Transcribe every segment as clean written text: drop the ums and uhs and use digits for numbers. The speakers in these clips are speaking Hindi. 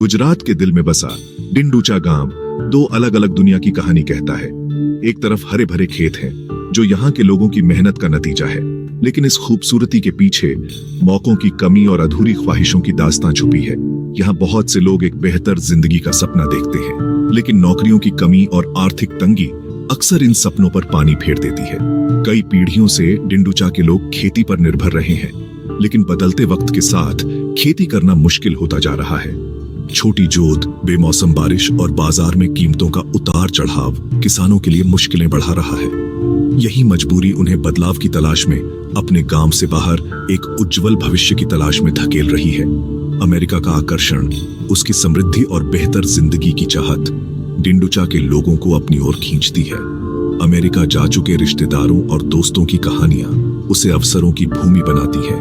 गुजरात के दिल में बसा डिंडूचा गांव दो अलग अलग दुनिया की कहानी कहता है। एक तरफ हरे भरे खेत हैं जो यहाँ के लोगों की मेहनत का नतीजा है, लेकिन इस खूबसूरती के पीछे मौकों की कमी और अधूरी ख्वाहिशों की दास्तां छुपी है। यहाँ बहुत से लोग एक बेहतर जिंदगी का सपना देखते हैं, लेकिन नौकरियों की कमी और आर्थिक तंगी अक्सर इन सपनों पर पानी फेर देती है। कई पीढ़ियों से डिंडूचा के लोग खेती पर निर्भर रहे हैं, लेकिन बदलते वक्त के साथ खेती करना मुश्किल होता जा रहा है। छोटी जोत, बेमौसम बारिश और बाजार में कीमतों का उतार चढ़ाव किसानों के लिए मुश्किलें बढ़ा रहा है। यही मजबूरी उन्हें बदलाव की तलाश में अपने गांव से बाहर एक उज्जवल भविष्य की तलाश में धकेल रही है। अमेरिका का आकर्षण, उसकी समृद्धि और बेहतर जिंदगी की चाहत डिंडूचा के लोगों को अपनी ओर खींचती है। अमेरिका जा चुके रिश्तेदारों और दोस्तों की कहानियां उसे अवसरों की भूमि बनाती है,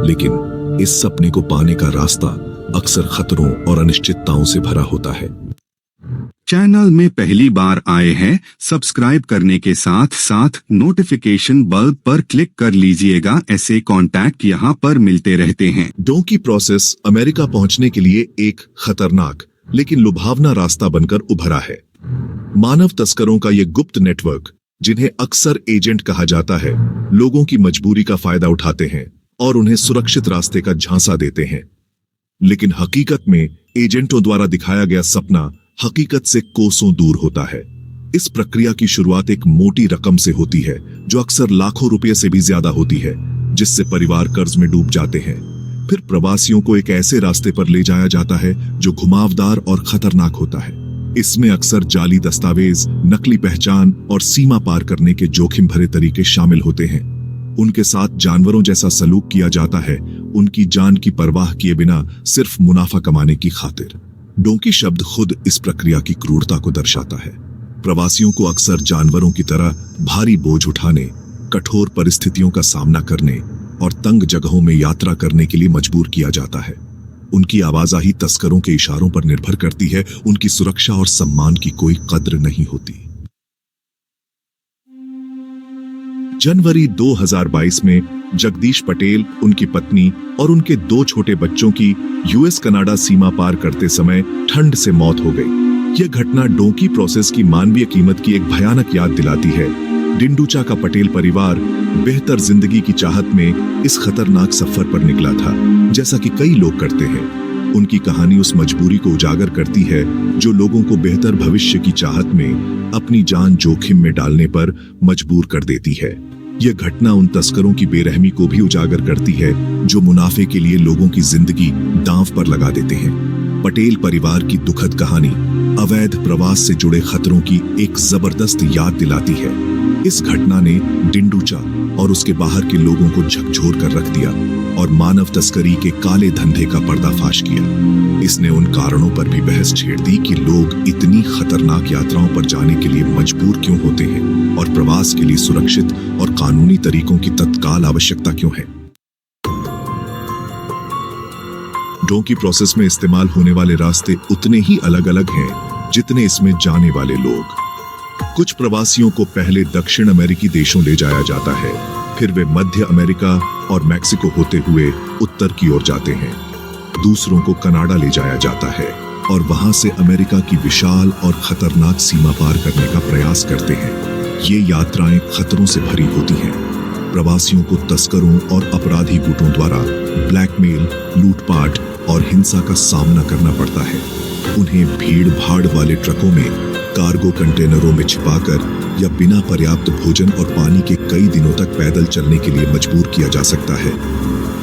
लेकिन इस सपने को पाने का रास्ता अक्सर खतरों और अनिश्चितताओं से भरा होता है। चैनल में पहली बार आए हैं, सब्सक्राइब करने के साथ साथ नोटिफिकेशन बेल पर क्लिक कर लीजिएगा। ऐसे कॉन्टैक्ट यहाँ पर मिलते रहते हैं। डोंकी प्रोसेस अमेरिका पहुंचने के लिए एक खतरनाक लेकिन लुभावना रास्ता बनकर उभरा है। मानव तस्करों का ये गुप्त नेटवर्क, जिन्हें अक्सर एजेंट कहा जाता है, लोगों की मजबूरी का फायदा उठाते हैं और उन्हें सुरक्षित रास्ते का झांसा देते हैं। लेकिन हकीकत में एजेंटों द्वारा दिखाया गया सपना हकीकत से कोसों दूर होता है। इस प्रक्रिया की शुरुआत एक मोटी रकम से होती है, जो अक्सर लाखों रुपए से भी ज्यादा होती है, जिससे परिवार कर्ज में डूब जाते हैं। फिर प्रवासियों को एक ऐसे रास्ते पर ले जाया जाता है जो घुमावदार और खतरनाक होता है। इसमें अक्सर जाली दस्तावेज, नकली पहचान और सीमा पार करने के जोखिम भरे तरीके शामिल होते हैं। उनके साथ जानवरों जैसा सलूक किया जाता है, उनकी जान की परवाह किए बिना सिर्फ मुनाफा कमाने की खातिर। डोंकी शब्द खुद इस प्रक्रिया की क्रूरता को दर्शाता है। प्रवासियों को अक्सर जानवरों की तरह भारी बोझ उठाने, कठोर परिस्थितियों का सामना करने और तंग जगहों में यात्रा करने के लिए मजबूर किया जाता है। उनकी आवाजाही तस्करों के इशारों पर निर्भर करती है, उनकी सुरक्षा और सम्मान की कोई कद्र नहीं होती। जनवरी 2022 में जगदीश पटेल, उनकी पत्नी और उनके 2 छोटे बच्चों की यूएस कनाडा सीमा पार करते समय ठंड से मौत हो गई। यह घटना डोंकी प्रोसेस की मानवीय कीमत की एक भयानक याद दिलाती है। डिंडूचा का पटेल परिवार बेहतर जिंदगी की चाहत में इस खतरनाक सफर पर निकला था, जैसा कि कई लोग करते हैं। उनकी कहानी उस मजबूरी को उजागर करती है जो लोगों को बेहतर भविष्य की चाहत में अपनी जान जोखिम में डालने पर मजबूर कर देती है। यह घटना उन तस्करों की बेरहमी को भी उजागर करती है जो मुनाफे के लिए लोगों की जिंदगी दांव पर लगा देते हैं। पटेल परिवार की दुखद कहानी अवैध प्रवास से जुड़े खतरों की एक जबरदस्त याद दिलाती है। इस घटना ने डिंडूचा और उसके बाहर के लोगों को झकझोर कर रख दिया और मानव तस्करी के काले धंधे का पर्दाफाश किया। इसने उन कारणों पर भी बहस छेड़ दी कि लोग इतनी खतरनाक यात्राओं पर जाने के लिए मजबूर क्यों होते हैं और प्रवास के लिए सुरक्षित और कानूनी तरीकों की तत्काल आवश्यकता क्यों है। डोंकी प्रोसेस में इस्तेमाल होने वाले रास्ते उतने ही अलग अलग हैं जितने इसमें जाने वाले लोग। कुछ प्रवासियों को पहले दक्षिण अमेरिकी देशों ले जाया जाता है, फिर वे मध्य अमेरिका और मैक्सिको होते हुए उत्तर की ओर जाते हैं। दूसरों को कनाडा ले जाया जाता है और वहां से अमेरिका की विशाल और खतरनाक सीमा पार करने का प्रयास करते हैं। ये यात्राएं खतरों से भरी होती हैं। प्रवासियों को तस्करों और अपराधी गुटों द्वारा ब्लैकमेल, लूटपाट और हिंसा का सामना करना पड़ता है। उन्हें भीड़ भाड़ वाले ट्रकों में, कार्गो कंटेनरों में छिपाकर या बिना पर्याप्त भोजन और पानी के कई दिनों तक पैदल चलने के लिए मजबूर किया जा सकता है।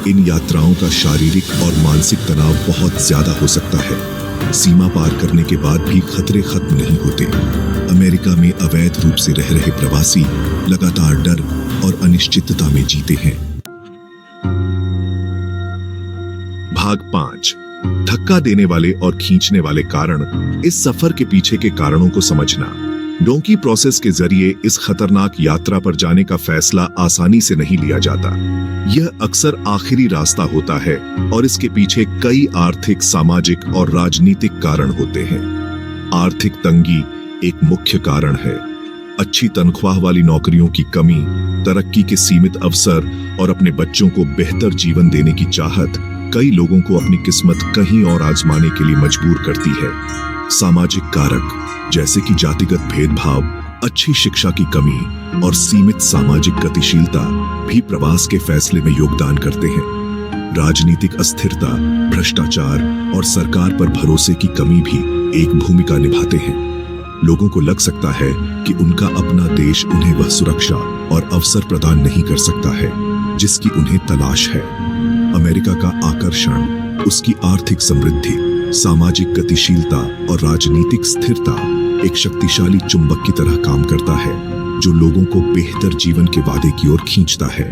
इन यात्राओं का शारीरिक और मानसिक तनाव बहुत ज्यादा हो सकता है। सीमा पार करने के बाद भी खतरे खत्म नहीं होते। अमेरिका में अवैध रूप से रह रहे प्रवासी लगातार डर और अनिश्चितता में जीते हैं। भाग 5, धक्का देने वाले और खींचने वाले कारण। इस सफर के पीछे के कारणों को समझना। डोंकी प्रोसेस के जरिए इस खतरनाक यात्रा पर जाने का फैसला आसानी से नहीं लिया जाता। यह अक्सर आखिरी रास्ता होता है और इसके पीछे कई आर्थिक, सामाजिक और राजनीतिक कारण होते हैं। आर्थिक तंगी एक मुख्य कारण है। अच्छी तनख्वाह वाली नौकरियों की कमी, तरक्की के सीमित अवसर और अपने बच्चों को बेहतर जीवन देने की चाहत कई लोगों को अपनी किस्मत कहीं और आजमाने के लिए मजबूर करती है। सामाजिक कारक जैसे कि जातिगत भेदभाव, अच्छी शिक्षा की कमी और सीमित सामाजिक गतिशीलता भी प्रवास के फैसले में योगदान करते हैं। राजनीतिक अस्थिरता, भ्रष्टाचार और सरकार पर भरोसे की कमी भी एक भूमिका निभाते हैं। लोगों को लग सकता है कि उनका अपना देश उन्हें वह सुरक्षा और अवसर प्रदान नहीं कर सकता है जिसकी उन्हें तलाश है। अमेरिका का आकर्षण उसकी आर्थिक समृद्धि, सामाजिक गतिशीलता और राजनीतिक स्थिरता एक शक्तिशाली चुंबक की तरह काम करता है जो लोगों को बेहतर जीवन के वादे की ओर खींचता है।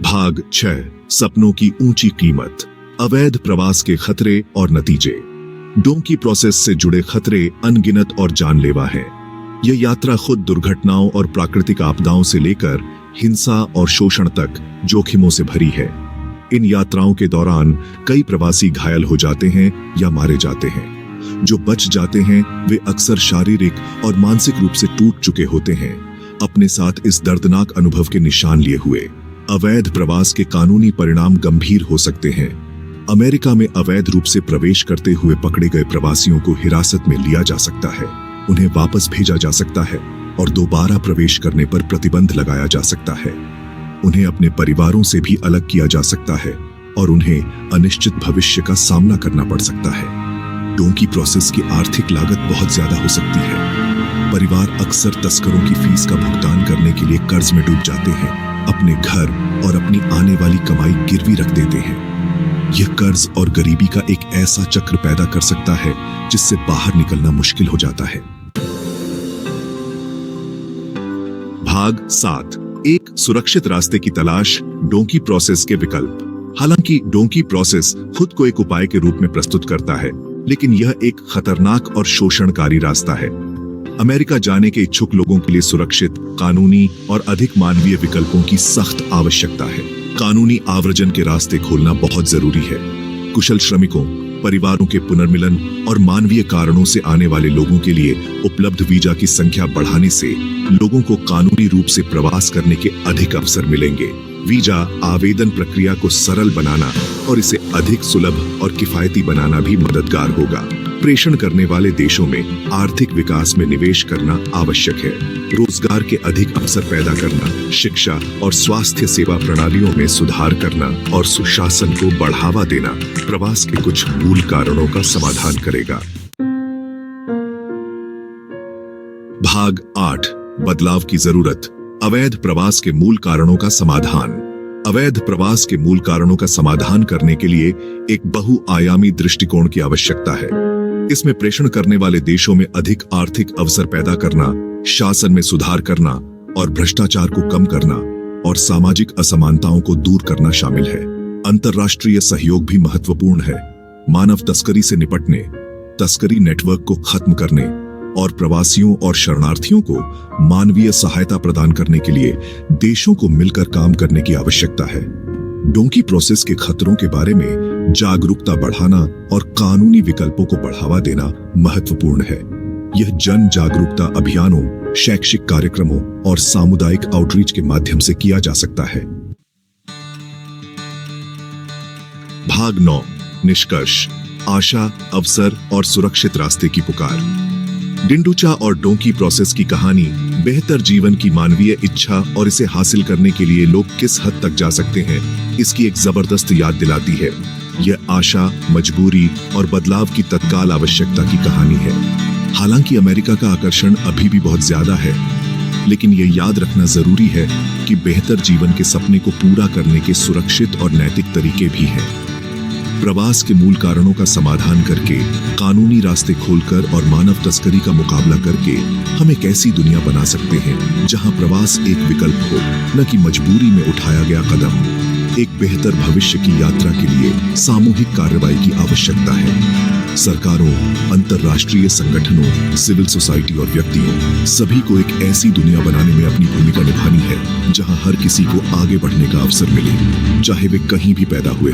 भाग 6, सपनों की ऊंची कीमत, अवैध प्रवास के खतरे और नतीजे। डोंकी प्रोसेस से जुड़े खतरे अनगिनत और जानलेवा हैं। यह यात्रा खुद दुर्घटनाओं और प्राकृतिक आपदाओं से लेकर हिंसा और शोषण तक जोखिमों से भरी है। इन यात्राओं के दौरान कई प्रवासी घायल हो जाते हैं या मारे जाते हैं। जो बच जाते हैं वे अक्सर शारीरिक और मानसिक रूप से टूट चुके होते हैं, अपने साथ इस दर्दनाक अनुभव के निशान लिए हुए। अवैध प्रवास के कानूनी परिणाम गंभीर हो सकते हैं। अमेरिका में अवैध रूप से प्रवेश करते हुए पकड़े गए प्रवासियों को हिरासत में लिया जा सकता है, उन्हें वापस भेजा जा सकता है और दोबारा प्रवेश करने पर प्रतिबंध लगाया जा सकता है। उन्हें अपने परिवारों से भी अलग किया जा सकता है और उन्हें अनिश्चित भविष्य का सामना करना पड़ सकता है। डोंकी प्रोसेस की आर्थिक लागत बहुत ज्यादा हो सकती है। परिवार अक्सर तस्करों की फीस का भुगतान करने के लिए कर्ज में डूब जाते हैं, अपने घर और अपनी आने वाली कमाई गिरवी रख देते हैं। यह कर्ज और गरीबी का एक ऐसा चक्र पैदा कर सकता है जिससे बाहर निकलना मुश्किल हो जाता है। भाग 7, एक सुरक्षित रास्ते की तलाश, डोंकी प्रोसेस के विकल्प। हालांकि डोंकी प्रोसेस खुद को एक उपाय के रूप में प्रस्तुत करता है, लेकिन यह एक खतरनाक और शोषणकारी रास्ता है। अमेरिका जाने के इच्छुक लोगों के लिए सुरक्षित, कानूनी और अधिक मानवीय विकल्पों की सख्त आवश्यकता है। कानूनी आव्रजन के रास्ते खोलना बहुत जरूरी है। कुशल श्रमिकों, परिवारों के पुनर्मिलन और मानवीय कारणों से आने वाले लोगों के लिए उपलब्ध वीजा की संख्या बढ़ाने से लोगों को कानूनी रूप से प्रवास करने के अधिक अवसर मिलेंगे। वीजा आवेदन प्रक्रिया को सरल बनाना और इसे अधिक सुलभ और किफायती बनाना भी मददगार होगा। प्रेषण करने वाले देशों में आर्थिक विकास में निवेश करना आवश्यक है। रोजगार के अधिक अवसर पैदा करना, शिक्षा और स्वास्थ्य सेवा प्रणालियों में सुधार करना और सुशासन को बढ़ावा देना प्रवास के कुछ मूल कारणों का समाधान करेगा। भाग 8, बदलाव की जरूरत, अवैध प्रवास के मूल कारणों का समाधान। अवैध प्रवास के मूल कारणों का समाधान करने के लिए एक बहुआयामी दृष्टिकोण की आवश्यकता है। इसमें प्रेषण करने वाले देशों में अधिक आर्थिक अवसर पैदा करना, शासन में सुधार करना और भ्रष्टाचार को कम करना और सामाजिक असमानताओं को दूर करना शामिल है। अंतर्राष्ट्रीय सहयोग भी महत्वपूर्ण है। मानव तस्करी से निपटने, तस्करी नेटवर्क को खत्म करने और प्रवासियों और शरणार्थियों को मानवीय सहायता प्रदान करने के लिए देशों को मिलकर काम करने की आवश्यकता है। डोंकी प्रोसेस के खतरों के बारे में जागरूकता बढ़ाना और कानूनी विकल्पों को बढ़ावा देना महत्वपूर्ण है। यह जन जागरूकता अभियानों, शैक्षिक कार्यक्रमों और सामुदायिक आउटरीच के माध्यम से किया जा सकता है। भाग 9, निष्कर्ष, आशा, अवसर और सुरक्षित रास्ते की पुकार। डिंडुचा और डोंकी प्रोसेस की कहानी बेहतर जीवन की मानवीय इच्छा और इसे हासिल करने के लिए लोग किस हद तक जा सकते हैं, इसकी एक जबरदस्त याद दिलाती है। यह आशा, मजबूरी और बदलाव की तत्काल आवश्यकता की कहानी है। हालांकि अमेरिका का आकर्षण अभी भी बहुत ज्यादा है, लेकिन यह याद रखना जरूरी है कि बेहतर जीवन के सपने को पूरा करने के सुरक्षित और नैतिक तरीके भी हैं। प्रवास के मूल कारणों का समाधान करके, कानूनी रास्ते खोलकर और मानव तस्करी का मुकाबला करके हम एक ऐसी दुनिया बना सकते हैं जहां प्रवास एक विकल्प हो, न कि मजबूरी में उठाया गया कदम। एक बेहतर भविष्य की यात्रा के लिए सामूहिक कार्रवाई की आवश्यकता है। सरकारों, अंतर्राष्ट्रीय संगठनों, सिविल सोसाइटी और व्यक्तियों सभी को एक ऐसी दुनिया बनाने में अपनी भूमिका निभानी है जहां हर किसी को आगे बढ़ने का अवसर मिले, चाहे वे कहीं भी पैदा हुए।